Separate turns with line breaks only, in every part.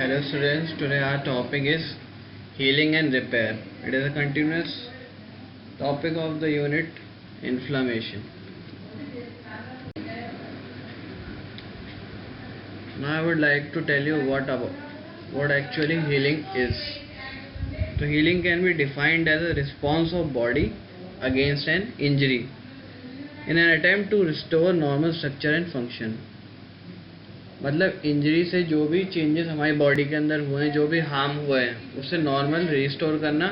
Hello students, today our topic is healing and repair. It is a continuous topic of the unit inflammation. Now I would like to tell you what actually healing is. So healing can be defined as a response of body against an injury in an attempt to restore normal structure and function. मतलब injury से जो भी changes हमारी body के अंदर हुए हैं, जो भी हार्म हुए हैं, उसे नॉर्मल रिस्टोर करना,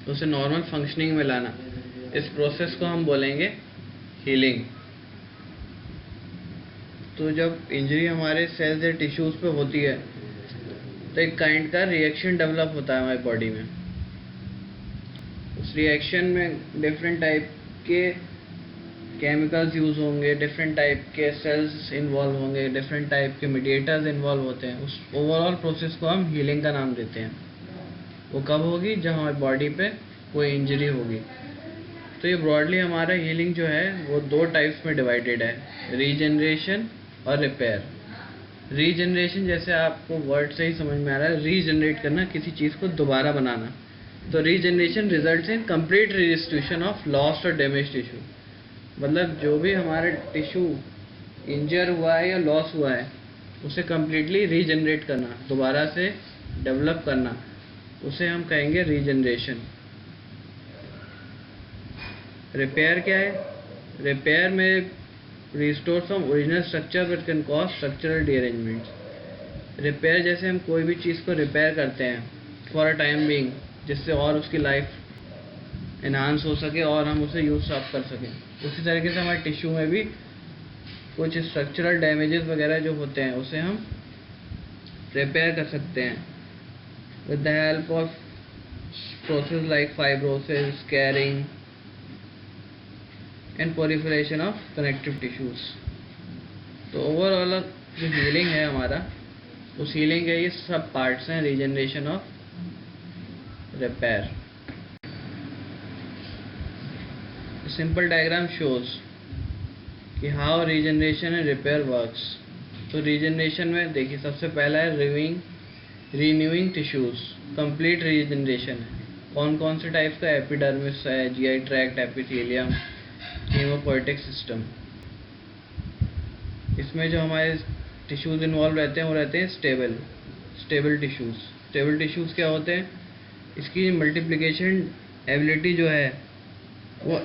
उसे नॉर्मल फंक्शनिंग में लाना, इस प्रोसेस को हम बोलेंगे हीलिंग। तो जब इंजरी हमारे सेल्स या टिश्यूज़ पे होती है तो एक काइंड का रिएक्शन डेवलप होता है हमारी बॉडी में। उस रिएक्शन में डिफरेंट टाइप के केमिकल्स यूज़ होंगे, डिफरेंट टाइप के सेल्स इन्वॉल्व होंगे, डिफरेंट टाइप के मीडिएटर्स इन्वॉल्व होते हैं। उस ओवरऑल प्रोसेस को हम हीलिंग का नाम देते हैं। वो कब होगी? जब हमारी बॉडी पे कोई इंजरी होगी। तो ये ब्रॉडली हमारा हीलिंग जो है वो दो टाइप्स में डिवाइडेड है, रीजनरेशन और रिपेयर। रीजनरेशन जैसे आपको वर्ड से ही समझ में आ रहा है, रीजनरेट करना, किसी चीज़ को दोबारा बनाना। तो regeneration results in complete restitution of lost और डैमेज टिश्यू। मतलब जो भी हमारे टिश्यू इंजर हुआ है या लॉस हुआ है उसे कम्प्लीटली रीजनरेट करना, दोबारा से डेवलप करना, उसे हम कहेंगे रीजनरेशन। रिपेयर क्या है? रिपेयर में restore some original structure but can cause structural rearrangement. Repair जैसे हम कोई भी चीज़ को रिपेयर करते हैं फॉर अ टाइम बीइंग, जिससे और उसकी लाइफ एनहांस हो सके और हम उसे यूज़ अप कर सकें। उसी तरीके से हमारे टिश्यू में भी कुछ स्ट्रक्चरल डैमेजेस वगैरह जो होते हैं उसे हम रिपेयर कर सकते हैं with the help of process like fibrosis, scarring and proliferation of connective tissues. तो ओवरऑल जो हीलिंग है हमारा, उस हीलिंग के ये सब पार्ट्स हैं, regeneration of, repair. Simple diagram shows कि how regeneration and repair works. तो रीजनरेशन में देखिए सबसे पहला है रीन्यूइंग टिश्यूज, कंप्लीट रीजनरेशन है। कौन कौन से टाइप का? एपिडर्मिस है, GI tract, epithelium, haemopoietic system. इसमें जो हमारे टिश्यूज इन्वॉल्व रहते हैं वो रहते हैं स्टेबल टिश्यूज। स्टेबल टिश्यूज क्या होते हैं? इसकी मल्टीप्लिकेशन एबिलिटी जो है वो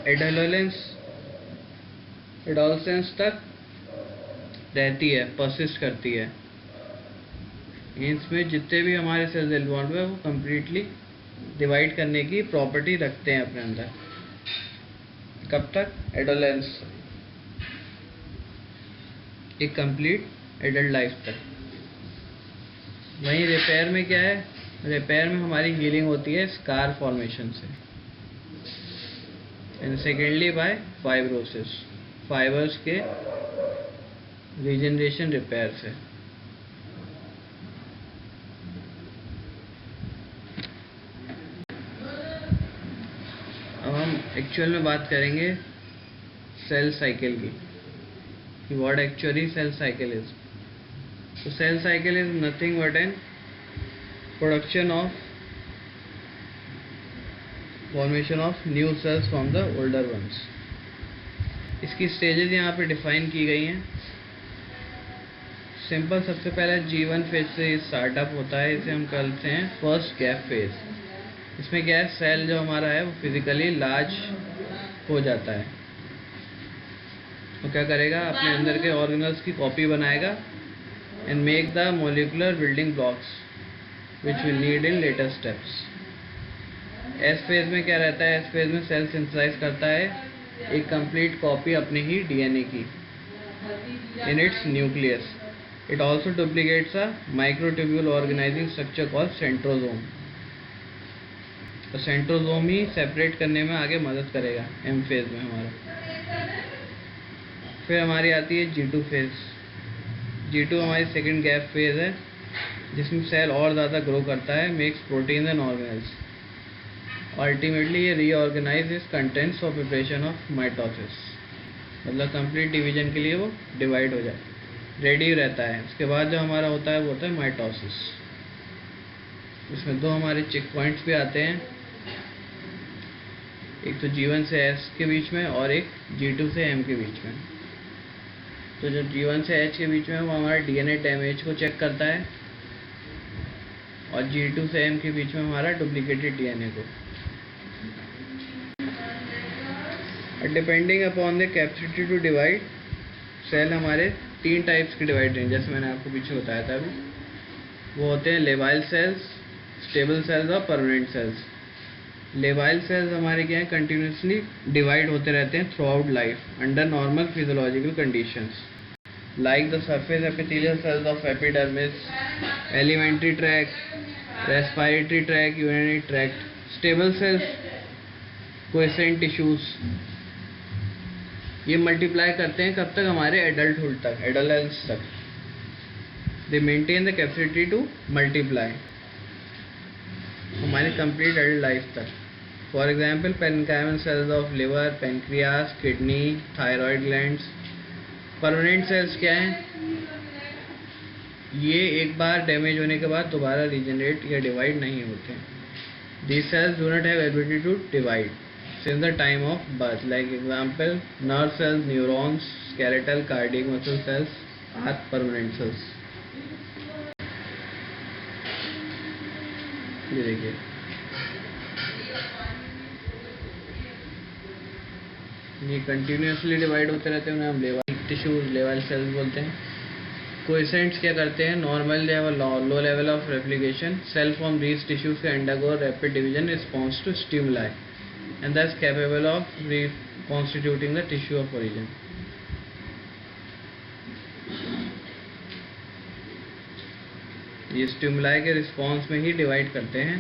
एडोलसेंस तक रहती है, परसिस्ट करती है। इसमें जितने भी हमारे सेल्स इन्वॉल्व है वो कम्प्लीटली डिवाइड करने की प्रॉपर्टी रखते हैं अपने अंदर। कब तक? एडोलेंस, एक कंप्लीट एडल्ट लाइफ तक। वहीं रिपेयर में क्या है? रिपेयर में हमारी हीलिंग होती है स्कार फॉर्मेशन से, and secondly by fibrosis, fibres के रीजनरेशन रिपेयर से। अब हम एक्चुअल में बात करेंगे सेल साइकिल की, कि what actually cell cycle is. तो cell cycle is nothing but an production of formation of new cells from the older ones. इसकी स्टेजेस यहाँ पे डिफाइन की गई हैं। सिंपल, सबसे पहले G1 फेज से स्टार्टअप होता है, इसे हम कहते हैं फर्स्ट गैप फेज। इसमें क्या है? सेल जो हमारा है वो फिजिकली लार्ज हो जाता है। तो क्या करेगा? अपने अंदर के ऑर्गेनल्स की कॉपी बनाएगा and make the molecular building blocks which will need in later steps. S phase में क्या रहता है? एस फेज में सेल सिंथेसाइज करता है एक कंप्लीट कॉपी अपने ही डीएनए की in its nucleus. It also duplicates a microtubule organizing structure called centrosome. तो सेंट्रोजोम ही सेपरेट करने में आगे मदद करेगा एम फेज में हमारा। फिर हमारी आती है G2 फेज। G2 हमारी सेकेंड गैप फेज है, जिसमें सेल और ज़्यादा ग्रो करता है, makes protein and organelles. Ultimately ये रीऑर्गेनाइज इस contents of preparation of mitosis, मतलब कंप्लीट डिवीजन के लिए वो डिवाइड हो जाए। रेडी रहता है। उसके बाद जो हमारा होता है वो होता है माइटोसिस। इसमें दो हमारे चेक पॉइंट्स भी आते हैं, एक तो G1 से S के बीच में और एक G2 से M के बीच में। तो जो G1 से H के बीच में वो हमारा डीएनए डैमेज को चेक करता है, और G2 से M के बीच में हमारा डुप्लीकेटेड डीएनए को। Depending upon the capacity to divide, cell हमारे 3 टाइप्स के डिवाइड हैं, जैसे मैंने आपको पीछे बताया था अभी। वो होते हैं लेवाइल सेल्स, स्टेबल सेल्स और परमानेंट सेल्स। लेवाइल सेल्स हमारे क्या है, कंटिन्यूसली डिवाइड होते रहते हैं through life under normal physiological conditions, like the surface epithelial cells of epidermis, alimentary tract, respiratory tract, urinary tract. Stable cells quiescent tissues, ये multiply करते हैं कब तक, हमारे एडल्टहुड तक, एडोलेंस तक। They maintain the capacity to multiply हमारी complete adult life तक। For example parenchymal sales of liver, pancreas, kidney, thyroid glands. Permanent cells क्या हैं, ये एक बार डैमेज होने के बाद दोबारा रीजनरेट या डिवाइड नहीं होते। These cells do not have ability to divide since the time of birth, like example nerve cells, neurons, skeletal, cardiac muscle cells are permanent cells। ये देखिए, ये कंटिन्यूसली डिवाइड होते रहते हैं, उन्हें हम लेवल टिश्यूज, लेवल सेल्स बोलते हैं। क्वेसेंट्स क्या करते हैं, normal level, low level of replication, cell from these tissues के undergo rapid division response to stimuli and thus capable of reconstituting the tissue of origin। ये स्टिमुलाई के रिस्पॉन्स में ही divide करते हैं,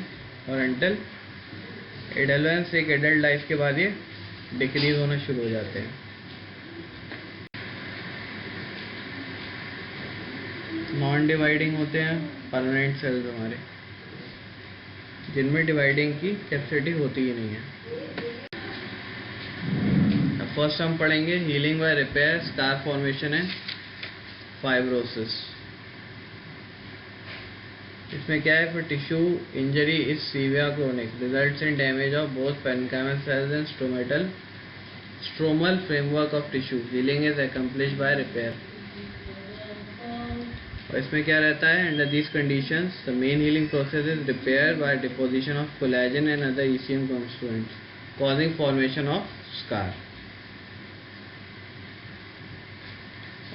और अंटिल एडल्टेंस, एक एडल्ट लाइफ के बाद ये डिक्रीज होना शुरू हो जाते हैं। नॉन डिवाइडिंग होते हैं परमानेंट सेल्स हमारे, जिनमें डिवाइडिंग की कैपेसिटी होती ही नहीं है। फर्स्ट हम पढ़ेंगे healing by repair, scar formation and fibrosis. इसमें क्या है, फिर tissue injury is severe chronic, results in damage of both parenchymal cells and stromal framework of tissue. Healing is accomplished by repair. और इसमें क्या रहता है, under these conditions the main healing process is repair by deposition of collagen and other ECM constituents causing formation of scar.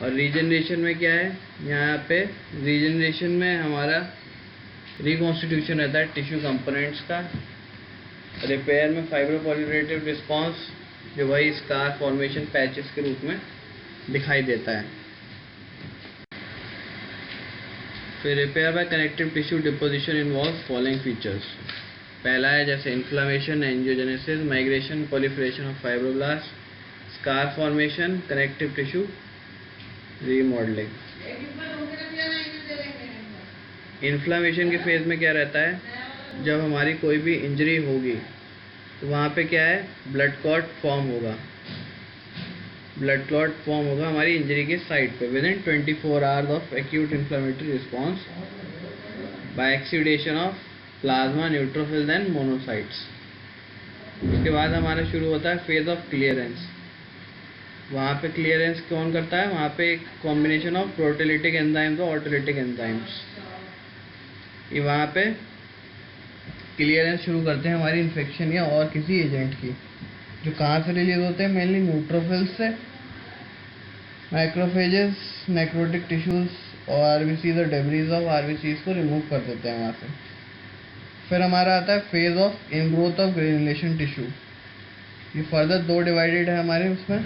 और regeneration में क्या है, यहाँ पे रीजनरेशन में हमारा रिकॉन्स्टिट्यूशन रहता है टिश्यू कंपोनेंट्स का। रिपेयर में फाइब्रोपॉलिफरेटिव रिस्पॉन्स, जो वही स्कार फॉर्मेशन पैचेस के रूप में दिखाई देता है। फिर repair bye connective tissue deposition involve following features. पहला है जैसे inflammation, angiogenesis, migration, proliferation of fibroblast, scar formation, connective tissue remodelling. Inflammation के फेज में क्या रहता है, जब हमारी कोई भी इंजरी होगी तो वहाँ पे क्या है, ब्लड क्लॉट फॉर्म होगा। ब्लड क्लॉट फॉर्म होगा हमारी इंजरी के साइड पे within 24 hours of acute inflammatory response by exudation of plasma, neutrophils and monocytes. उसके बाद हमारा शुरू होता है फेज ऑफ क्लियरेंस। वहाँ पे क्लियरेंस कौन करता है, वहाँ पे एक कॉम्बिनेशन ऑफ प्रोटेलिटिक एंजाइम्स और ऑटोलिटिक एंजाइम्स, ये वहाँ पे क्लियरेंस शुरू करते हैं हमारी इन्फेक्शन या और किसी एजेंट की, जो कहाँ से रिलीज होते हैं, मेनली न्यूट्रोफिल्स से। मैक्रोफेजेस नेक्रोटिक टिश्यूज और आरबीसीज और डेब्रीज ऑफ आरबीसीज को रिमूव कर देते हैं वहाँ से। फिर हमारा आता है phase of ingrowth of granulation tissue. ये फर्दर दो डिवाइडेड है हमारे उसमें।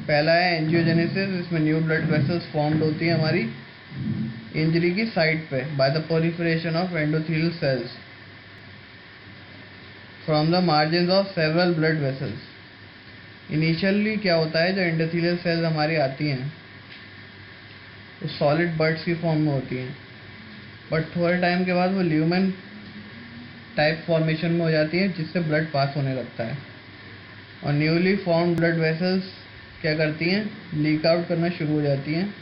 पहला है एंजियोजेनेसिस, इसमें न्यू ब्लड वेसल्स फॉर्म्ड होती है हमारी इंजरी की साइड पे by the proliferation of endothelial cells from the margin of several blood vessels. Initially क्या होता है, जो एंडोथेलियल सेल्स हमारी आती हैं वो सॉलिड बड्स की फॉर्म में होती हैं, बट थोड़े टाइम के बाद वो ल्यूमेन टाइप फॉर्मेशन में हो जाती है, जिससे ब्लड पास होने लगता है। और न्यूली फॉर्म्ड ब्लड वेसल्स क्या करती हैं, लीक आउट करना शुरू हो जाती हैं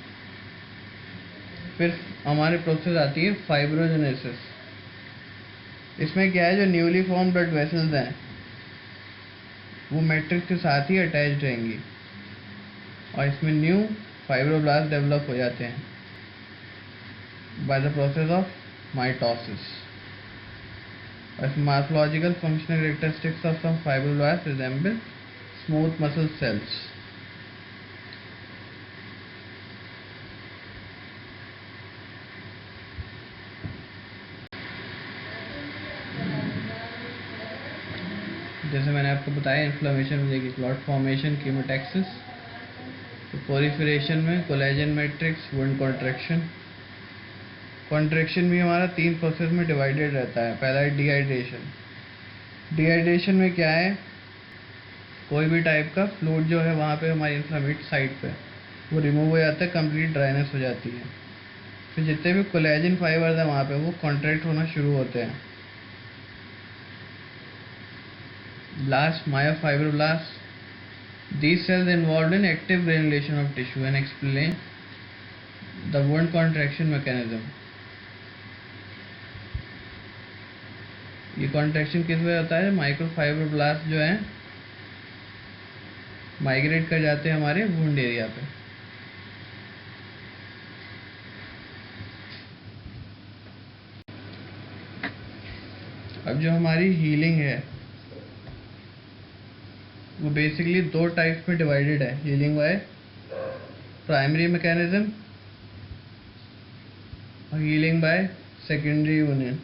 फिर हमारे प्रोसेस आती है फाइब्रोजेनेसिस। इसमें क्या है, जो न्यूली फॉर्म ब्लड वेसल्स हैं वो मैट्रिक्स के साथ ही अटैच रहेंगी और इसमें न्यू फाइब्रोब्लास्ट डेवलप हो जाते हैं by the process of mitosis. और morphological functional characteristics of some fibroblast resemble smooth muscle cells. जैसे मैंने आपको बताया, इन्फ्लेमेशन हो जाएगी, क्लॉट फॉर्मेशन, कीमोटैक्सिस, तो प्रोलिफरेशन में collagen matrix, wound contraction. Contraction भी हमारा 3 प्रोसेस में डिवाइडेड रहता है। पहला है डिहाइड्रेशन। डिहाइड्रेशन में क्या है, कोई भी टाइप का फ्लूइड जो है वहाँ पे हमारी इन्फ्लेमेट साइट पे वो रिमूव हो जाता है, कंप्लीट ड्राइनेस हो जाती है। फिर जितने भी कोलेजन फाइबर्स हैं वहाँ पे वो कॉन्ट्रैक्ट होना शुरू होते हैं। Blast, myofibroblasts. These cells involved in active granulation of tissue and explain the wound contraction mechanism. ये कॉन्ट्रैक्शन किस वजह होता है, माइक्रोफाइब्रोब्लास्ट जो हैं माइग्रेट कर जाते हैं हमारे वुंड एरिया पे। अब जो हमारी हीलिंग है वो बेसिकली 2 टाइप्स में डिवाइडेड है। हीलिंग बाय प्राइमरी मैकेनिज्म और healing by secondary union.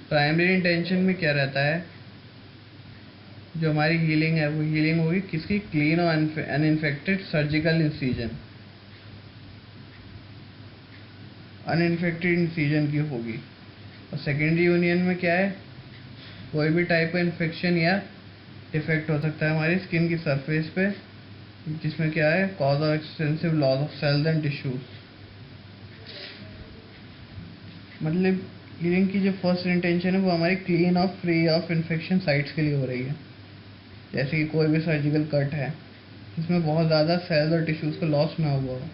Primary intention में क्या रहता है, जो हमारी हीलिंग है वो हीलिंग होगी किसकी, क्लीन और uninfected surgical incision, uninfected incision की होगी। और सेकेंडरी यूनियन में क्या है, कोई भी टाइप का इन्फेक्शन या डिफेक्ट हो सकता है हमारी स्किन की सरफेस पे, जिसमें क्या है, cause of extensive loss of cells and tissues. मतलब हीलिंग की जो फर्स्ट इंटेंशन है वो हमारी क्लीन और फ्री ऑफ इन्फेक्शन साइट्स के लिए हो रही है। जैसे कि कोई भी सर्जिकल कट है जिसमें बहुत ज़्यादा सेल्स और टिश्यूज का लॉस ना हुआ हो।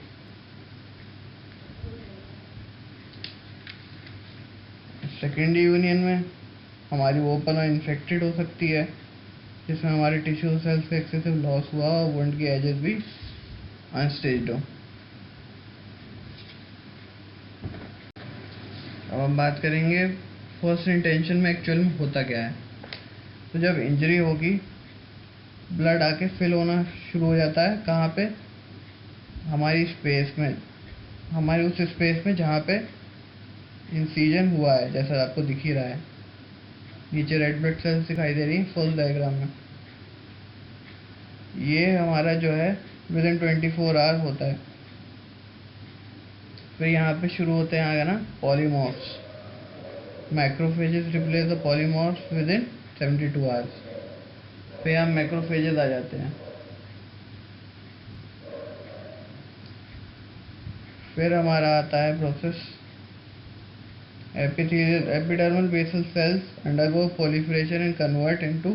सेकेंडरी यूनियन में हमारी ओपन और इन्फेक्टेड हो सकती है, जिसमें हमारे टिश्यू सेल्स का एक्सेसिव लॉस हुआ और वुंड की एजेस भी अनस्टेज्ड हो। अब हम बात करेंगे फर्स्ट इंटेंशन में एक्चुअल में होता क्या है। तो जब इंजरी होगी, ब्लड आके फिल होना शुरू हो जाता है, कहाँ पे, हमारी स्पेस में, हमारे उस स्पेस में जहाँ पे इंसिजन हुआ है, जैसा आपको दिख ही रहा है। नीचे रेड ब्लड सेल्स दिखाई दे रही है फर्स्ट डायग्राम में। ये हमारा जो है विद इन 24 आवर्स होता है। फिर यहाँ पे शुरू होते हैं आगे ना polymorphs. Macrophages replace the polymorphs with in 72 hours. फिर यहाँ मैक्रोफेजेस आ जाते हैं। फिर हमारा आता है process, epidermal basal cells undergo proliferation and convert into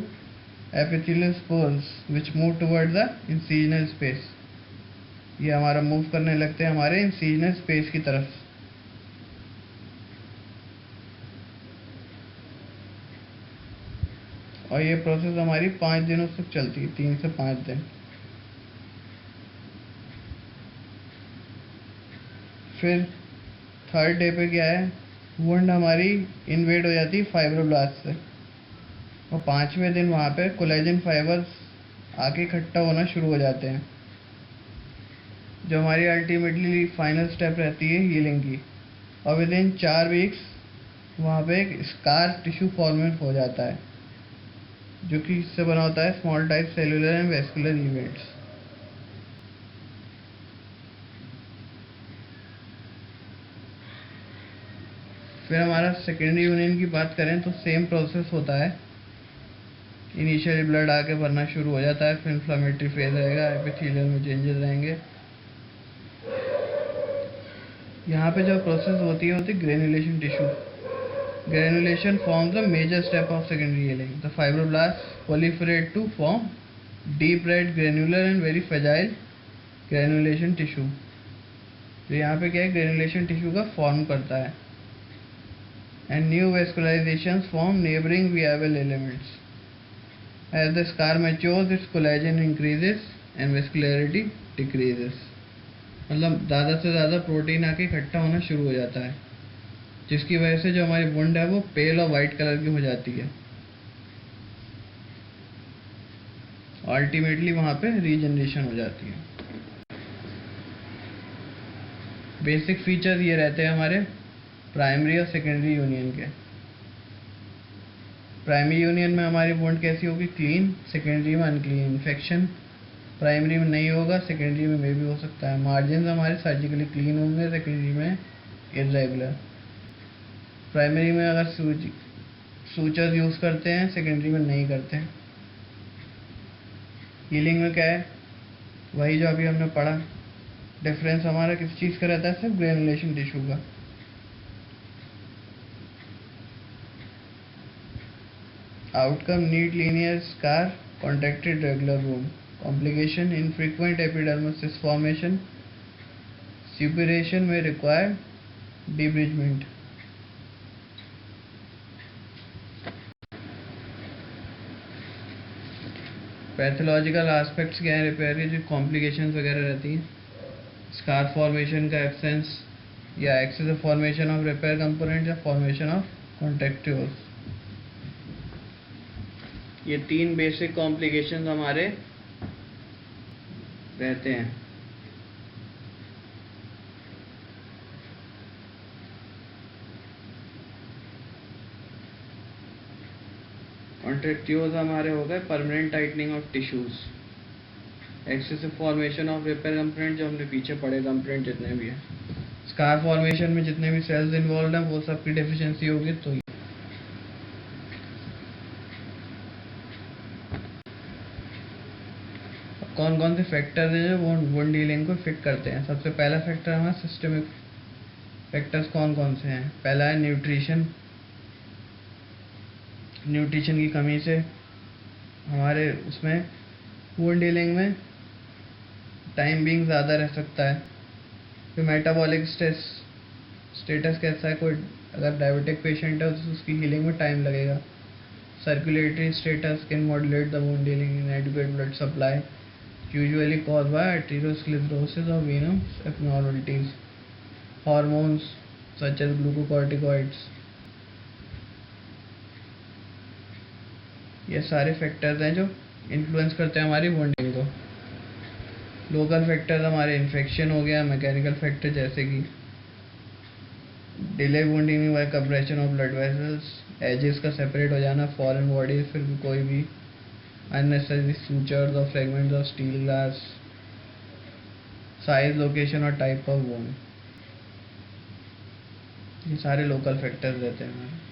epithelial spores which move towards the incisional space। ये हमारा मूव करने लगते हैं हमारे इंसिजनल स्पेस की तरफ। और ये प्रोसेस हमारी 5 दिनों तक चलती है, 3 से 5 दिन। फिर थर्ड डे पे क्या है, वुंड हमारी इन्वेड हो जाती है फाइब्रोब्लास्ट से, और 5वें दिन वहाँ पे कोलेजन फाइबर्स आके इकट्ठा होना शुरू हो जाते हैं, जो हमारी अल्टीमेटली फाइनल स्टेप रहती है हीलिंग की। और विद इन 4 वीक्स वहाँ पे एक स्कार टिश्यू फॉर्मेट हो जाता है, जो कि इससे बना होता है small type cellular and vascular events. फिर हमारा सेकेंडरी यूनियन की बात करें तो सेम प्रोसेस होता है। इनिशियली ब्लड आके भरना शुरू हो जाता है, फिर इन्फ्लेमेटरी फेज रहेगा, एपिथेलियल में चेंजेस रहेंगे। यहाँ पे जो प्रोसेस होती है granulation tissue. Granulation forms the major step of secondary healing. The fibroblast proliferate to form deep red granular and very fragile granulation tissue. तो यहाँ पे क्या है, ग्रेनुलेशन टिश्यू का फॉर्म करता है। And new vascularization form neighbouring viable elements. As the scar matures its collagen increases and vascularity decreases. मतलब ज़्यादा से ज़्यादा प्रोटीन आके इकट्ठा होना शुरू हो जाता है, जिसकी वजह से जो हमारी वुंड है वो पेल और वाइट कलर की हो जाती है। अल्टीमेटली वहाँ पे रीजनरेशन हो जाती है। बेसिक फीचर्स ये रहते हैं हमारे प्राइमरी और सेकेंडरी यूनियन के। प्राइमरी यूनियन में हमारी वुंड कैसी होगी, क्लीन, सेकेंडरी में अनक्लीन। इन्फेक्शन प्राइमरी में नहीं होगा, सेकेंडरी में भी हो सकता है। मार्जिन हमारे सर्जिकली क्लीन होंगे, सेकेंडरी में इरेगुलर। प्राइमरी में अगर सूचर्स यूज़ करते हैं, सेकेंडरी में नहीं करते हैं। हीलिंग में क्या है, वही जो अभी हमने पढ़ा। डिफरेंस हमारा किस चीज़ का रहता है, सिर्फ ग्रेनुलेशन टिश्यू का। Outcome neat linear scar, contracted regular wound. Complication infrequent epidermis formation, suppuration may require debridement. Pathological aspects क्या है रिपेयर के, जो कॉम्प्लिकेशंस वगैरह रहती हैं, स्कार फॉर्मेशन का एब्सेंस या excessive formation of repair component या फॉर्मेशन ऑफ कॉन्ट्रैक्ट्यूल्स। ये 3 बेसिक कॉम्प्लिकेशंस हमारे रहते हैं। कॉन्ट्रैक्ट्यूल्स हमारे हो गए permanent tightening of tissues, excessive formation of repair component जो हमने पीछे पढ़े कंपोनेंट जितने भी हैं, स्कार फॉर्मेशन में जितने भी सेल्स इन्वॉल्व हैं वो सब की डेफिशिएंसी होगी। तो कौन कौन से फैक्टर्स हैं जो वुंड हीलिंग को इफेक्ट करते हैं। सबसे पहला फैक्टर हमारा सिस्टमिक फैक्टर्स कौन कौन से हैं। पहला है न्यूट्रिशन। न्यूट्रिशन की कमी से हमारे उसमें वुंड हीलिंग में टाइम बीइंग ज़्यादा रह सकता है। फिर मेटाबॉलिक स्टेटस कैसा है, कोई अगर डायबिटिक पेशेंट है तो उसकी हीलिंग में टाइम लगेगा। Circulatory status can modulate the wound healing. इनएडिक्वेट blood supply usually caused by arteriosclerosis or venous abnormalities. Hormones such as glucocorticoids, ये सारे फैक्टर्स हैं जो इन्फ्लुएंस करते हैं हमारी वुंडिंग को। लोकल फैक्टर्स हमारे इन्फेक्शन हो गया, मैकेनिकल फैक्टर जैसे कि delay wounding by compression of blood vessels, edges का सेपरेट हो जाना, फॉरेन बॉडीज, फिर भी कोई भी unnecessary sutures or fragments of steel glass, size, location और type of wound, ये सारे लोकल फैक्टर्स रहते हैं हमारे।